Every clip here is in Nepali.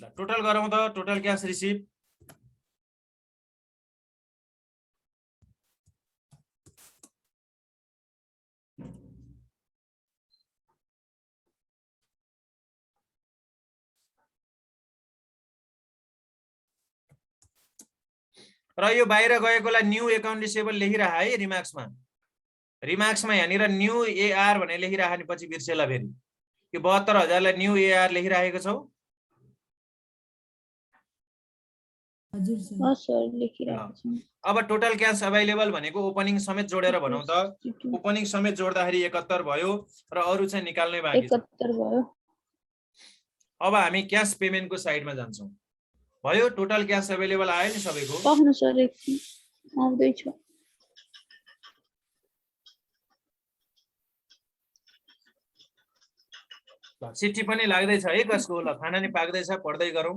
टोटल गरौँ त टोटल क्याश रिसिभ र यो बाहिर गएकोलाई न्यू एकाउन्ट रिसिभेबल लेखिराख है रिमार्क्समा यहाँनिर न्यू एआर भनेर लेखिराख्ने पछि बिर्सेला फेरि यो 72,000 लाई न्यू एआर लेखिराखेको छौ हजुर सर लेखिराखेको छु अब टोटल क्याश अवेलेबल भनेको ओपनिङ समेत जोडेर भनौं त ओपनिङ समेत जोड्दाखेरि 71 भयो र अरु चाहिँ निकाल्नै बाँकी छ 71 भयो अब हामी क्याश पेमेन्टको साइडमा जान्छौं भयो टोटल क्याश अवेलेबल आयो नि सबैको पाउनु सर एकछिन आउँदै छ चिट्ठी पनि लाग्दै छ है कसको ल खाना नि पाक्दै छ पढ्दै गरौँ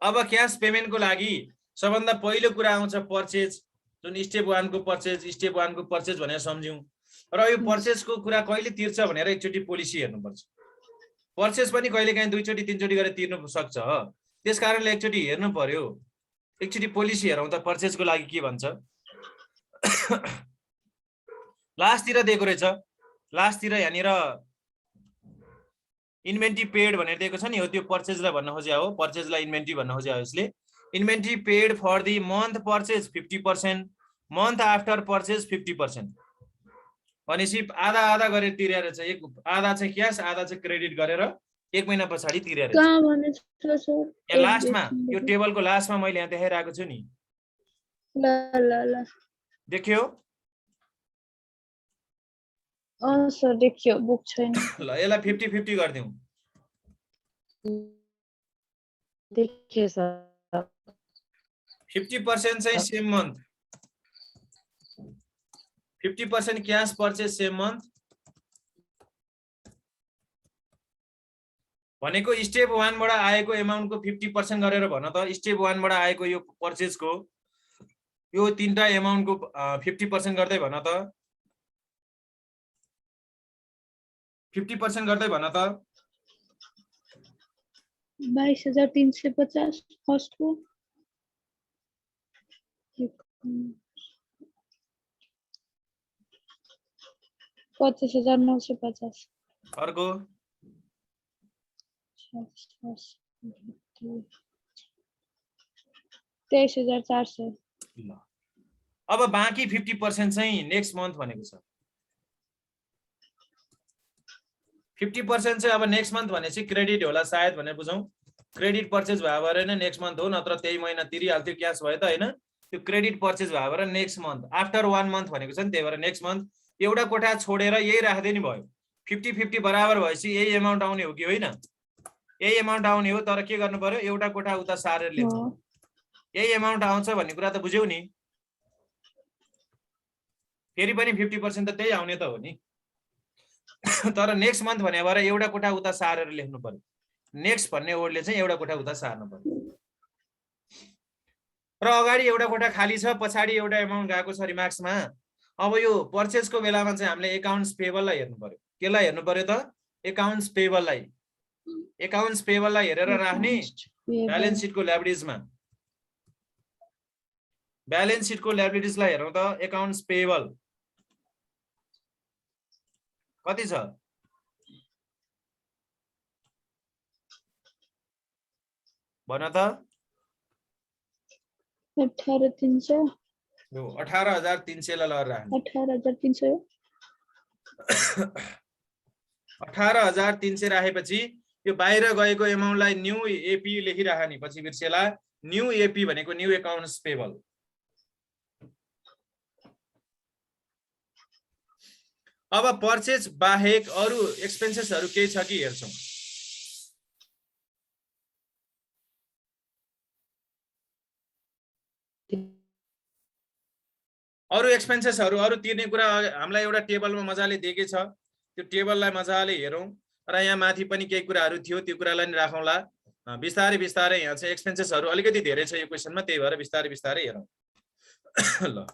अब क्याश पेमेन्टको लागि सबभन्दा पहिलो कुरा आउँछ पर्चेज जुन स्टेप 1 को पर्चेज भनेर सम्झ्यौं र यो पर्चेजको कुरा कहिले तिर्छ भनेर एकचोटी पोलिसी हेर्नुपर्छ पर्चेज पनि कहिलेकाहीँ दुईचोटी तीनचोटी गरेर तिर्न सक्छ त्यसकारणले एकचोटी हेर्नु पर्यो एकचोटी पोलिसी हेरौँ त पर्चेजको लागि के भन्छ लास्टतिर दिएको रहेछ लास्टतिर यहाँनिर इन्भेन्ट्री पेड भनेर दिएको छ नि हो त्यो पर्चेजलाई भन्न खोजे हो पर्चेजलाई इन्भेन्ट्री भन्न खोजे हो यसले inventory paid for the month purchase 50% month after purchase 50% भनेपछि आधा आधा गरेर तिरेर रहेछ एक आधा चाहिँ क्याश आधा चाहिँ क्रेडिट गरेर एक महिना पछाडी तिरेर कहाँ भने छ सर यहाँ लास्टमा यो टेबलको लास्टमा मैले यहाँ देखाइरहेको छु नि ल ल ल देख्यो सर देखियो बुक छैन ल यसलाई 50-50 गर्दियौ देखियो सर 50% चाहिँ same month 50% cash purchase same month भनेको स्टेप 1 बाट आएको एमाउन्टको 50% गरेर भन त स्टेप 1 बाट आएको यो पर्चेजको यो तीनटा एमाउन्टको 50% गर्दै भन त 50% गर्दै भन त 22,350 फर्स्ट को 25,950 अर्को 23,400 ल अब बाँकी 50% चाहिँ नेक्स्ट मन्थ भनेको छ 50% चाहिँ अब नेक्स्ट मन्थ भनेपछि क्रेडिट होला सायद भनेर बुझौं क्रेडिट पर्चेज भयो भएर नै नेक्स्ट मन्थ हो नत्र त्यही महिना तिरिहाल्थ्यो क्याश भयो त हैन त्यो क्रेडिट पर्चेज भयो भएर नेक्स्ट मन्थ आफ्टर 1 मन्थ भनेको छ नि त्यही भएर नेक्स्ट मन्थ एउटा कोठा छोडेर यही राख्दै नि भयो 50-50 बराबर भएपछि यही एमाउन्ट आउने हो कि होइन यही एमाउन्ट आउने हो तर के गर्नु पर्यो एउटा कोठा उता सारेर लेख्नु यही एमाउन्ट आउँछ भन्ने कुरा त बुझ्यौ नि फेरि पनि 50% त त्यही आउने त हो नि तर नेक्स्ट मन्थ भने भएर एउटा कोठा उता सारेर लेख्नु पर्यो नेक्स्ट भन्ने वर्डले चाहिँ एउटा कोठा उता सार्नु पर्यो र अगाडि एउटा कोठा खाली छ पछाडी एउटा एमाउन्ट गएको छ रिमार्क्समा अब यो पर्चेजको बेलामा चाहिँ हामीले एकाउन्ट्स पेबललाई हेर्नु पर्यो केलाई हेर्नु पर्यो त एकाउन्ट्स पेबललाई हेरेर राख्ने ब्यालेन्स सिटको ल्याबिलिटिजलाई हेरौँ त एकाउन्ट्स पेबल कति छ भन त 18,300 यो 18,300 लाई लगेर राख्नु 18,300 18,300 राखेपछि यो बाहिर गएको एमाउन्टलाई न्यू एपी लेखिराख्ने पछि बिर्सेला न्यू एपी भनेको न्यू एकाउन्ट्स पेबल अब पर्चेज बाहेक अरु एक्सपेन्सेसहरु के छ कि हेर्छौं अरु एक्सपेन्सेसहरु अरु तिर्ने कुरा हामीलाई एउटा टेबलमा मजाले दिएकै छ त्यो टेबललाई मजाले हेरौं र यहाँ माथि पनि केही कुराहरु थियो त्यो कुरालाई नि राखौंला बिस्तारै बिस्तारै यहाँ चाहिँ एक्सपेन्सेसहरु अलिकति धेरै छ यो क्वेशनमा त्यही भएर बिस्तारै बिस्तारै हेरौं ल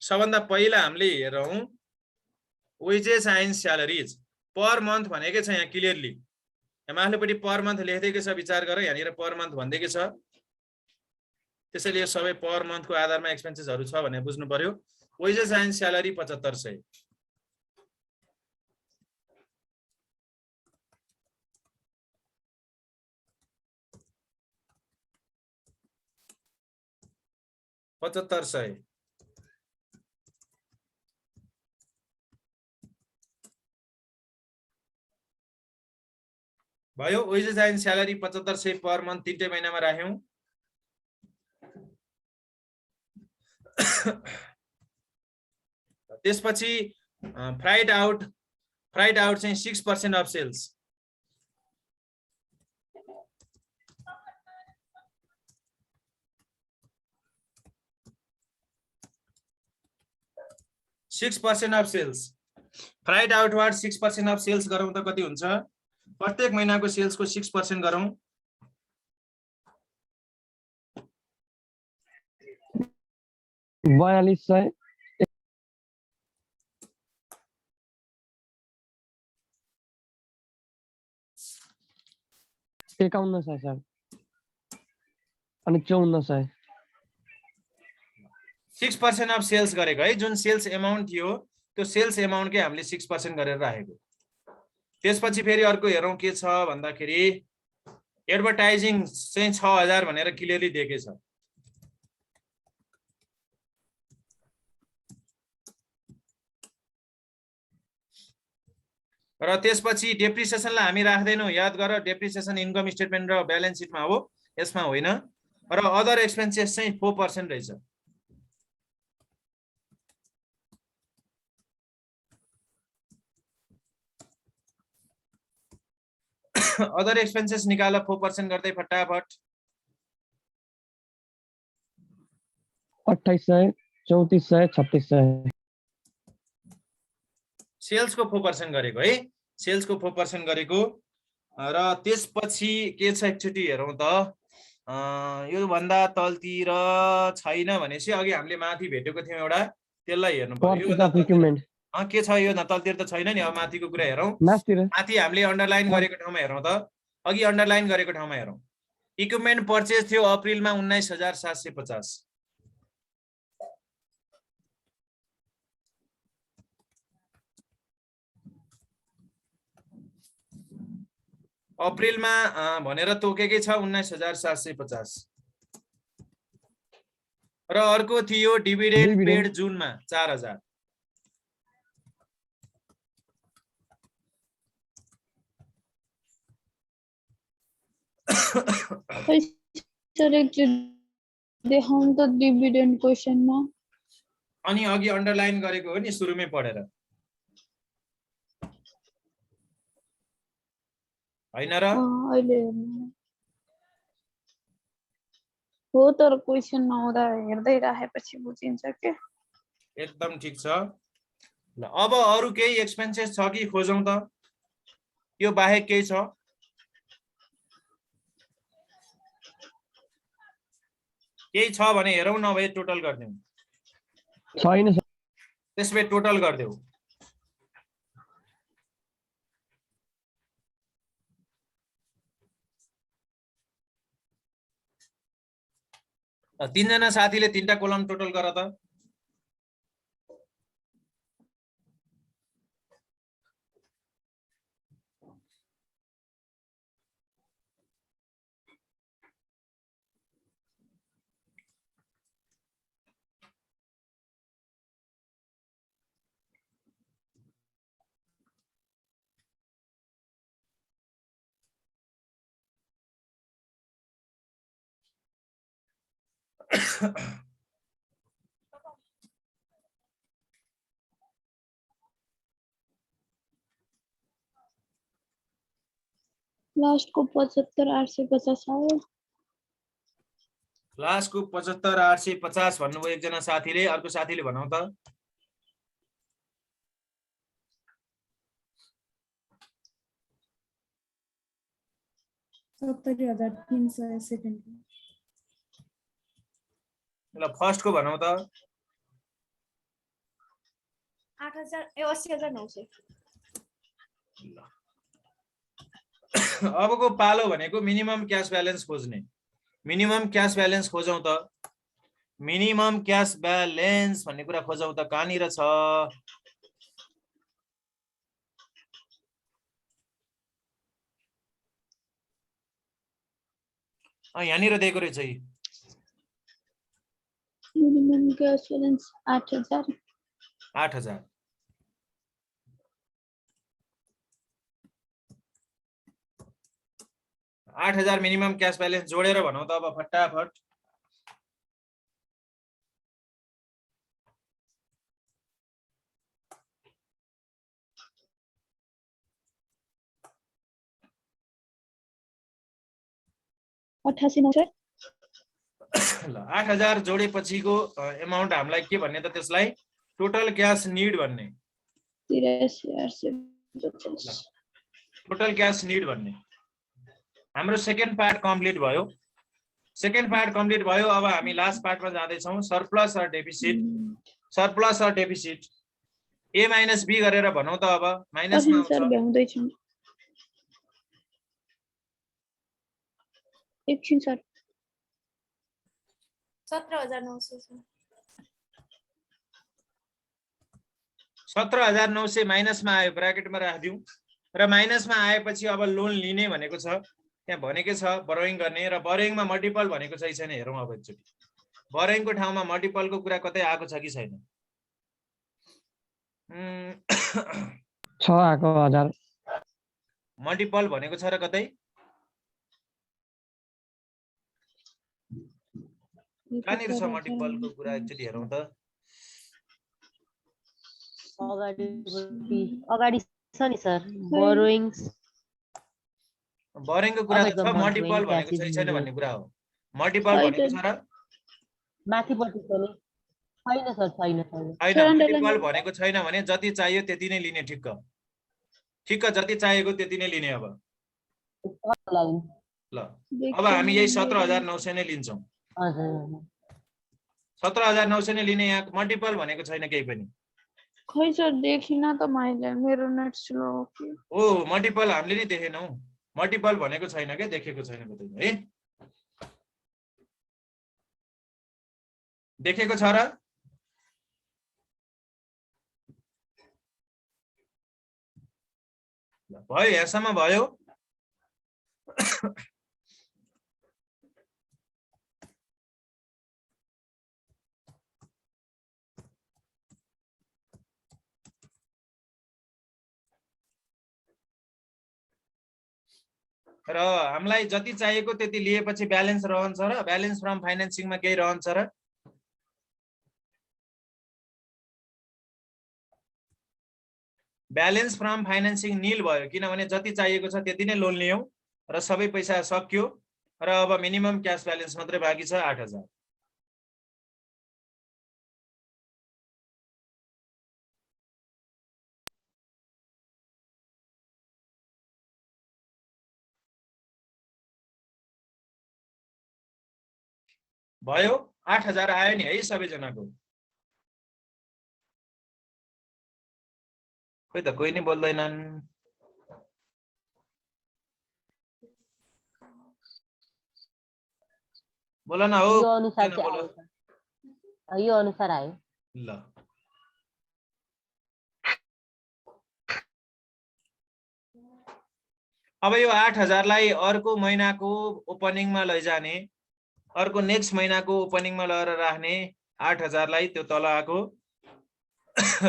सबभन्दा पहिला हामीले हेरौँ wages and salaries per month भनेकै छ यहाँ क्लियरली। यहाँ माथिल्लोपट्टि पर मन्थ लेखिदिएको छ, विचार गर, यहाँनिर पर मन्थ भन्दैकै छ। त्यसैले यो सबै पर मन्थको आधारमा एक्सपेन्सेसहरू छ भनेर बुझ्नु पर्यो। Wages and salary 7500। भयो। Wages and salary 7500 per month 3 महिनामा राख्यौं। त्यसपछि फ्राइड आउट चाहिँ 6% of sales. Of sales freight outward 6% of sales गरौँ त कति हुन्छ? प्रत्येक महिनाको सेल्सको 6% गरौँ। 4200 5100 सर अनि 5400। 6% अफ सेल्स गरेको है, जुन सेल्स एमाउन्ट थियो त्यो सेल्स एमाउन्टकै हामीले 6% गरेर राखेको। त्यसपछि फेरि अर्को हेरौँ के छ भन्दाखेरि एडभर्टाइजिङ चाहिँ 6000 भनेर क्लियरली दिएकै छ। र त्यसपछि डेप्रिसिएसनलाई हामी राख्दैनौँ, याद गर, डेप्रिसिएसन इन्कम स्टेटमेन्ट र ब्यालेन्स सिटमा हो, यसमा होइन। र अदर एक्सपेन्सेस चाहिँ 4% रहेछ। अदर एक्सपेन्सेस निकाल 4% गर्दै फटाफट। 2800 3400 3600। सेल्सको 4% गरेको है, सेल्सको 4% गरेको। र त्यसपछि के छ एकचोटि हेरौँ त। यो भन्दा तलतिर छैन भनेपछि अघि हामीले माथि भेटेको थियौँ एउटा, त्यसलाई हेर्नु पर्यो। के छ यो तलतिर त छैन नि। अब माथिको कुरा हेरौँ। माथि हामीले अन्डरलाइन गरेको ठाउँमा हेरौँ त। अघि अन्डरलाइन गरेको ठाउँमा हेरौँ। इक्विपमेन्ट पर्चेज थियो अप्रिलमा 19750। अप्रिलमा भनेर तोकेकै छ 19750। र अर्को थियो डिभिडेन्ड पेड जुनमा 4000। देखाउँ त डिभिडेन्ड क्वेशनमा। अनि अघि अन्डरलाइन गरेको हो नि सुरुमै पढेर, हैन र? अहिले हो तर क्वेशन नहुँदा हेर्दै राखेपछि बुझिन्छ के। एकदम ठिक छ। ल अब अरु केही एक्सपेन्सेस छ कि खोजौँ त? यो बाहेक केही छ? केही छ भने हेरौँ, नभए टोटल गर्दियौँ। छैन सर। त्यसले टोटल गर्दियौ। तीनजना साथीले 3टा कोलम टोटल गर त। लास्टको 75850 आयो। लास्टको 75850 भन्नुभयो एकजना साथीले। अर्को साथीले भनौ त। 70300 सेकेन्ड। ल फर्स्टको भनौ त। 8,000 ए 80,900 अबको पालो भनेको मिनिमम क्याश ब्यालेन्स खोज्ने। मिनिमम क्याश ब्यालेन्स खोजौँ त। मिनिमम क्याश ब्यालेन्स भन्ने कुरा खोजौँ त कहाँनिर छ? यहाँनिर दिएको रहेछ। Minimum cash balance 8,000 8,000। आठ 8,000 मिनिमम क्याश ब्यालेन्स जोडेर भनौँ त अब फटाफट। ल 8,000 जोडेपछिको एमाउन्ट हामीलाई के भन्ने त? त्यसलाई टोटल क्याश निड भन्ने। 83,842 टोटल क्याश निड भन्ने। हाम्रो सेकेन्ड पार्ट कम्प्लिट भयो। सेकेन्ड पार्ट कम्प्लिट भयो। अब हामी लास्ट पार्टमा जाँदैछौँ, सरप्लस र डेफिसिट। सरप्लस र डेफिसिट ए माइनस बी गरेर भनौँ त। अब माइनसमा सर आउँछ। भ्याउँदै छु एकछिन सर। 17,900 छ। 17,900 माइनसमा आयो, ब्राकेटमा राखिदिउँ। र माइनसमा आएपछि अब लोन लिने भनेको छ, त्यहाँ भनेकै छ बरोइङ गर्ने। र बरोइङमा मल्टिपल भनेको छ कि छैन हेरौँ अब एकचोटि। बरोइङको ठाउँमा मल्टिपलको कुरा कतै आएको छ कि छैन? 6 आएको 1000। मल्टिपल भनेको छ र कतै? कहाँनिर छ मल्टिपलको कुरा? एकचोटि हेरौँ त। अगाडि छ नि सर, बोरोइङ्स। बोरोइङको कुरा त छ, मल्टिपल भनेको छ कि छैन भन्ने कुरा हो। मल्टिपल भनेको छ र? माथिपट्टि छ नि। छैन सर, छैन छैन। हैन, मल्टिपल भनेको छैन भने जति चाहियो त्यति नै लिने। ठिक्क ठिक्क, जति चाहिएको त्यति नै लिने। अब ल अब हामी यही 17,900 नै लिन्छौँ। 17,900 नै लिने। यहाँ मल्टिपल भनेको छैन केही पनि। खै सर देखिन त मैले, मेरो नेट स्लो हो कि। ओ मल्टिपल हामीले नि देखेनौ। मल्टिपल भनेको छैन के, देखेको छैन कतै है। देखेको छ र? भयो, यहाँसम्म भयो। र हामीलाई जति चाहिएको त्यति लिएपछि ब्यालेन्स रहन्छ र? ब्यालेन्स फ्रम फाइनेन्सिङमा केही रहन्छ र? ब्यालेन्स फ्रम फाइनेन्सिङ निल भयो, किनभने जति चाहिएको छ त्यति नै लोन लियौँ र सबै पैसा सक्यो। र अब मिनिमम क्याश ब्यालेन्स मात्रै बाँकी छ 8,000। भयो, 8,000 आयो नि है सबैजनाको? खोइ त कोही नै बोल्दैनन्। बोल न हो। यो अनुसार चाहिँ आयो सर। यो अनुसार आयो। ल अब यो 8,000 लाई अर्को महिनाको ओपनिङमा लैजाने, अर्को नेक्स्ट महिनाको ओपनिङमा लगेर राख्ने 8,000 लाई त्यो तल आएको।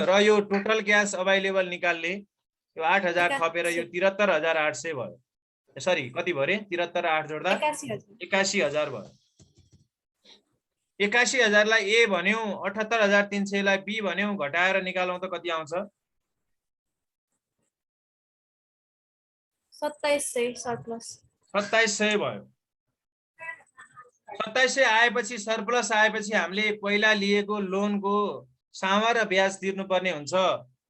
र यो टोटल क्याश अभाइलेबल निकाल्ने, यो 8,000 थपेर यो 73,800 भयो। सरी कति भयो रे? 73 8 जोड्दा 81,000 भयो। 81,000 लाई ए भन्यौ, 78,300 लाई बी भन्यौ, घटाएर निकालौं त कति आउँछ? 2700 सरप्लस। 2700 भयो। 2700 आएपछि, सरप्लस आएपछि हामीले पहिला लिएको लोनको सामा र ब्याज तिर्नुपर्ने हुन्छ।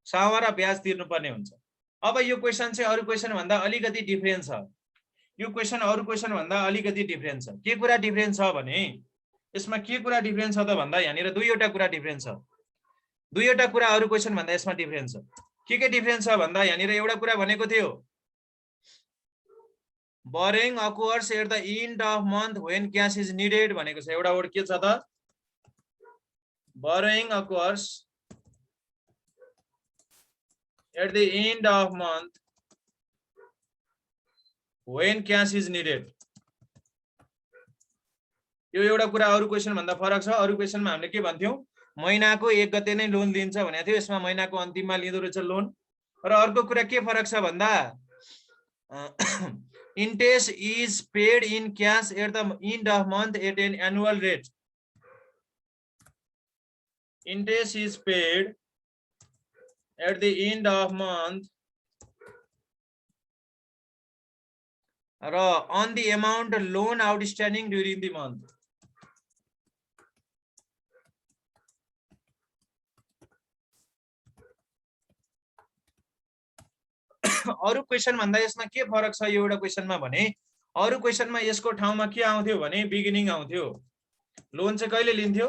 सामा र ब्याज तिर्नुपर्ने हुन्छ। अब यो क्वेशन चाहिँ अरु क्वेशन भन्दा अलिकति डिफरेन्ट छ। यो क्वेशन अरु क्वेशन भन्दा अलिकति डिफरेन्ट छ। के कुरा डिफरेन्ट छ भने यसमा के कुरा डिफरेन्ट छ त भन्दा यहाँनिर दुईवटा कुरा डिफरेन्ट छ। दुईवटा कुरा अरू क्वेसन भन्दा यसमा डिफरेन्स छ। के डिफरेन्स छ भन्दा यहाँनिर एउटा कुरा भनेको थियो borrowing occurs at the end of month when cash is needed भनेको छ। एउटा वर्ड के छ त borrowing occurs at the end of month when cash is needed। यो एउटा कुरा अरू क्वेसन भन्दा फरक छ। अरू क्वेसनमा हामीले के भन्थ्यौं महिनाको 1 गते नै लोन दिन्छ भनेको थियो, यसमा महिनाको अन्तिममा लिँदो रहेछ लोन। र अर्को कुरा के फरक छ भन्दा interest is paid in cash at the end of month at an annual rate। interest is paid at the end of month on the amount loan outstanding during the month। अरू क्वेसन भन्दा यसमा के फरक छ यो एउटा क्वेसनमा भने अरू क्वेसनमा यसको ठाउँमा के आउँथ्यो भने बिगिनिङ आउँथ्यो। लोन चाहिँ कहिले लिन्थ्यो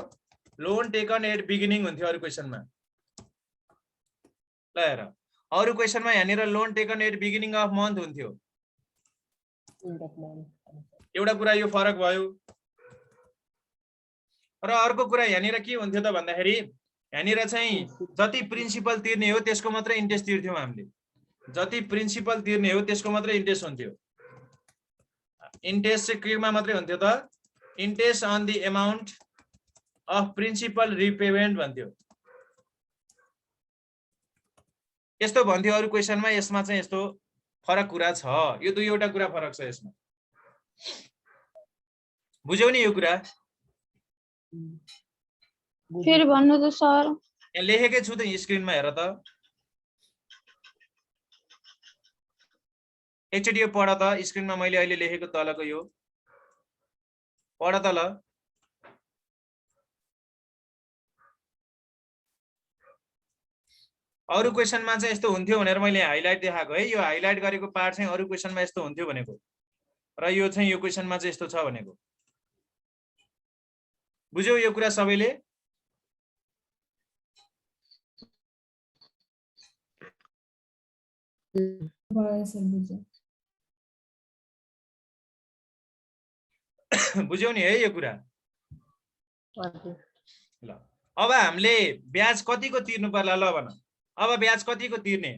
लोन टेकन एट बिगिनिङ हुन्थ्यो अरू क्वेसनमा। ल हेर अरू क्वेसनमा यहाँनिर loan taken at beginning of month हुन्थ्यो। एउटा कुरा यो फरक भयो। र अर्को कुरा यहाँनिर के हुन्थ्यो त भन्दाखेरि यहाँनिर चाहिँ जति प्रिन्सिपल तिर्ने हो त्यसको मात्र इन्ट्रेस्ट तिर्थ्यौं हामीले। जति प्रिन्सिपल तिर्ने हो त्यसको मात्र इन्ट्रेस्ट हुन्थ्यो। इन्ट्रेस्ट चाहिँ केमा मात्रै हुन्थ्यो त interest on the amount of principal repayment भन्थ्यो। यस्तो भन्थ्यो अरू क्वेसनमा। यसमा चाहिँ यस्तो फरक कुरा छ। यो दुईवटा कुरा फरक छ यसमा। बुझ्यौ नि यो कुरा? फेरि भन्नु त सर। यहाँ लेखेकै छु त स्क्रिनमा हेर त। एकचोटि यो पढ त स्क्रिनमा मैले अहिले लेखेको तलको यो पढ त ल। अरू क्वेसनमा चाहिँ यस्तो हुन्थ्यो भनेर मैले हाइलाइट देखाएको है। यो हाइलाइट गरेको पार्ट चाहिँ अरू क्वेसनमा यस्तो हुन्थ्यो भनेको र यो चाहिँ यो क्वेसनमा चाहिँ यस्तो छ भनेको। बुझ्यौ यो कुरा सबैले? बुझ्यौ नि है यो कुरा? ल अब हामीले ब्याज कतिको तिर्नु पर्ला ल भन। अब ब्याज कतिको तिर्ने?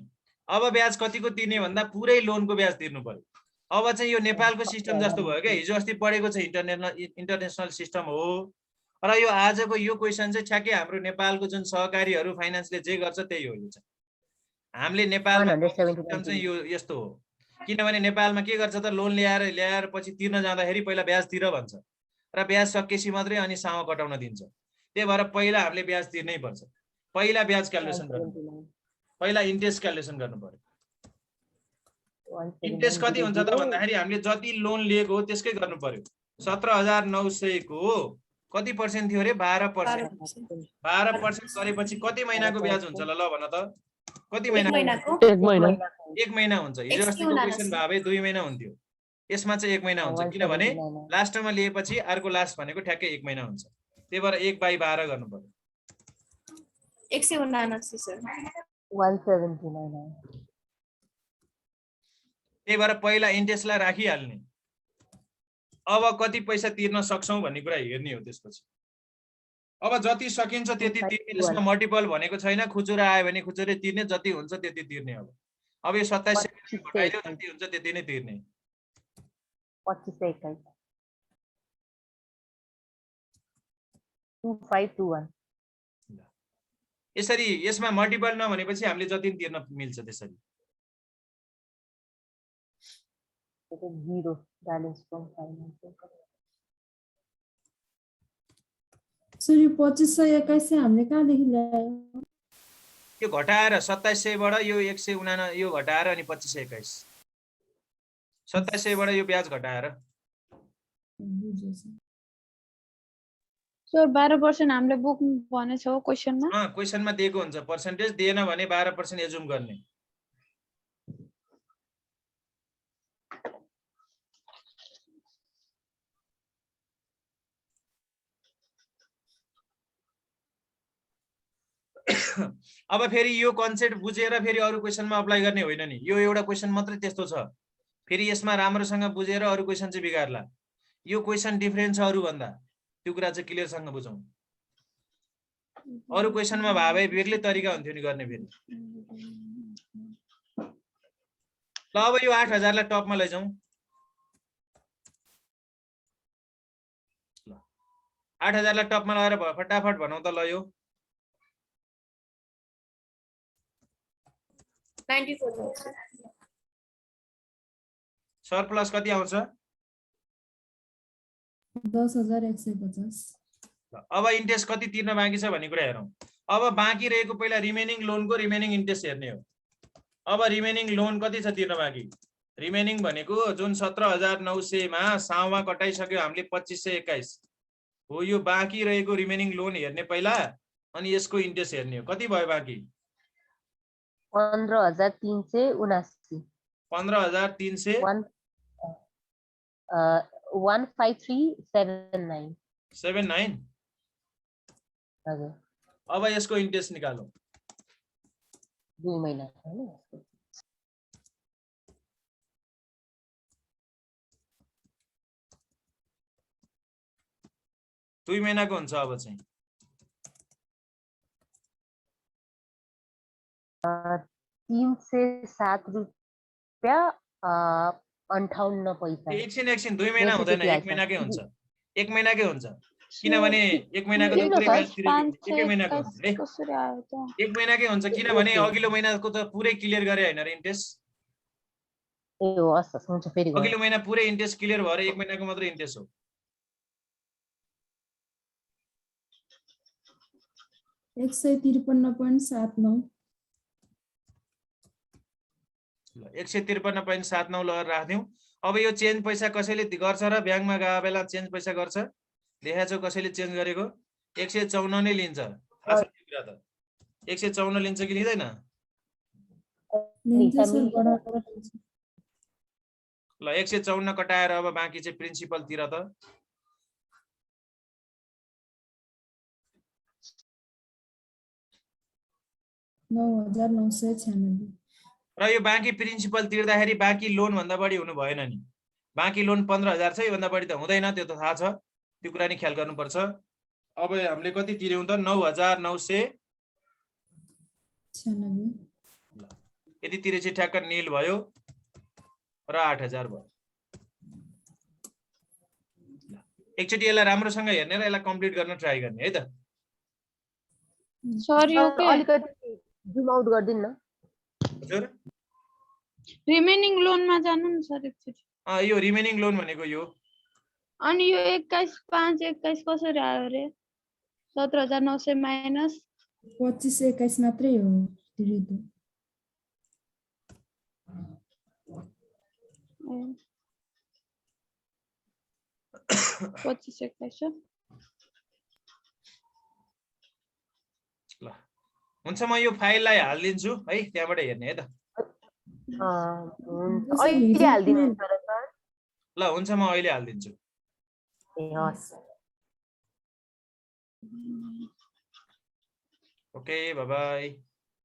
अब ब्याज कतिको तिर्ने भन्दा पुरै लोनको ब्याज तिर्नु पर्यो। अब चाहिँ यो नेपालको सिस्टम जस्तो भयो क्या। हिजो अस्ति पढेको छ इन्टरनेसनल सिस्टम हो। र यो आजको यो क्वेसन चाहिँ ठ्याक्कै हाम्रो नेपालको जुन सहकारीहरू फाइनान्सले जे गर्छ त्यही हो। यो चाहिँ हामीले नेपालमा सिस्टम चाहिँ यो यस्तो हो। किनभने नेपालमा के गर्छ त लोन ल्याएर पछि तिर्न जाँदाखेरि पहिला ब्याज तिर भन्छ र ब्याज सकेपछि मात्रै अनि सामा कटाउन दिन्छ। त्यही भएर पहिला हामीले ब्याज तिर्नै पर्छ। पहिला ब्याज क्यालकुलेसन गर्नु पर्यो। पहिला इन्ट्रेस्ट क्यालकुलेसन गर्नु पर्यो। इन्ट्रेस्ट कति हुन्छ त भन्दाखेरि हामीले जति लोन लिएको हो त्यसकै गर्नु पर्यो। 17,900 को कति पर्सेन्ट थियो अरे 12%। 12% गरेपछि कति महिनाको ब्याज हुन्छ ल भन त? कति महिनाको? 1 महिना हुन्छ। हिजो अस्तिको क्वेसन भए 2 महिना हुन्थ्यो। यसमा चाहिँ 1 महिना हुन्छ किनभने लास्टमा लिएपछि अर्को लास्ट भनेको ठ्याक्कै 1 महिना हुन्छ। त्यही भएर 1/12 गर्नु पर्यो। 179 सर। 179। त्यही भएर पहिला इन्ट्रेस्टलाई राखिहाल्ने। अब कति पैसा तिर्न सक्छौं भन्ने कुरा हेर्ने हो त्यसपछि। अब जति सकिन्छ त्यति तिर्ने। यसमा मल्टिपल भनेको छैन। खुचुरा आयो भने खुचुरै तिर्ने, जति हुन्छ त्यति तिर्ने। अब यो 27 घटाइदियो जति हुन्छ त्यति नै तिर्ने। 25 2521। यसरी यसमा मल्टिपल नभनेपछि हामीले जति तिर्न मिल्छ त्यसरी। Zero balance from finance. Sir यो 2521 से हामीले कहाँदेखि ल्यायो? यो घटाएर 2700 बाट यो 199 यो घटाएर अनि 2521। 2700 बाट यो ब्याज घटाएर। सर 12% हामीले बुक भनेछौ क्वेसनमा। क्वेसनमा दिएको हुन्छ। पर्सेन्टेज दिएन भने 12% एजुम गर्ने। अब फेरि यो कन्सेप्ट बुझेर फेरि अरू क्वेसनमा अप्लाई गर्ने होइन नि, यो एउटा क्वेसन मात्रै त्यस्तो छ, फेरि यसमा राम्रोसँग बुझेर अरू क्वेसन चाहिँ बिगार्ला। यो क्वेसन डिफरेन्ट छ अरूभन्दा, त्यो कुरा चाहिँ क्लियरसँग बुझौँ। अरू क्वेसनमा भए भए बेग्लै तरिका हुन्थ्यो नि गर्ने फेरि। ल अब यो 8000 लाई टपमा लैजाउँ। 8000 लाई टपमा लगाएर फटाफट भनौँ त ल। यो 94,000 सरप्लस कति आउँछ? 10,150। अब इन्ट्रेस्ट कति तिर्न बाँकी छ भन्ने कुरा हेरौँ। अब बाँकी रहेको पहिला रिमेनिङ लोनको रिमेनिङ इन्ट्रेस्ट हेर्ने हो। अब रिमेनिङ लोन कति छ तिर्न बाँकी? रिमेनिङ भनेको जुन 17,900 मा साउमा कटाइसक्यो हामीले 2521 हो। यो बाँकी रहेको रिमेनिङ लोन हेर्ने पहिला, अनि यसको इन्ट्रेस्ट हेर्ने हो। कति भयो बाँकी? 15,379। 15,300 15379। 79। हजुर, अब यसको इन्ट्रेस्ट निकालौँ। 2 महिना हैन। 2 महिनाको हुन्छ अब चाहिँ 307 रुपैयाँ 58 पैसा। एकछिन 2 महिना हुँदैन, 1 महिनाकै हुन्छ। 1 महिनाकै हुन्छ, किनभने 1 महिनाको त पुरै खास तिरेको 1 महिनाको हुन्छ। 1 महिनाकै हुन्छ, किनभने अघिल्लो महिनाको त पुरै क्लियर गरे हैन र इन्ट्रेस्ट। ए हो, हस् हुन्छ फेरि गयो। अघिल्लो महिना पुरै इन्ट्रेस्ट क्लियर भएर 1 महिनाको मात्र इन्ट्रेस्ट हो। 153.79। 153.79 लगाएर राख्दियौ। अब यो चेन्ज पैसा कसैले गर्छ र ब्याङ्कमा गए बेला चेन्ज पैसा गर्छ? देखाएको कसैले चेन्ज गरेको? 154 नै लिन्छ। थाहा छ त्यो कुरा त? 154 लिन्छ कि लिँदैन? लिन्छ सर, बढाएर लिन्छ। ल 154 कटाएर अब बाँकी चाहिँ प्रिन्सिपल तिर त। नौ 9,996। र यो बाँकी प्रिन्सिपल तिर्दाखेरि बाँकी लोन भन्दा बढी हुनु भएन नि। बाँकी लोन 15,000 छ, योभन्दा बढी त हुँदैन, त्यो त थाहा छ। त्यो कुरा नि ख्याल गर्नुपर्छ। अब हामीले कति तिर्यौं त? 9,996। यति तिरेपछि ठ्याक्क नील भयो र 8,000 भयो। एकचोटि यसलाई राम्रोसँग हेर्ने र यसलाई कम्प्लिट गर्न ट्राई गर्ने है त। सर यो के अलिकति जुम आउट गर्दिन न। हजुर, रिमेनिङ लोनमा जानु नि सर एकचोटि। यो रिमेनिङ लोन भनेको यो। अनि यो 21,521 कसरी आयो रे? 17,900 माइनस 2521 मात्रै हो तिरेको। 2521। ल हुन्छ, म यो फाइललाई हालिदिन्छु है, त्यहाँबाट हेर्ने है त। अहिले हाल्दिनु सर। ल हुन्छ, म अहिले हालिदिन्छु। ए हस्। Okay, bye bye.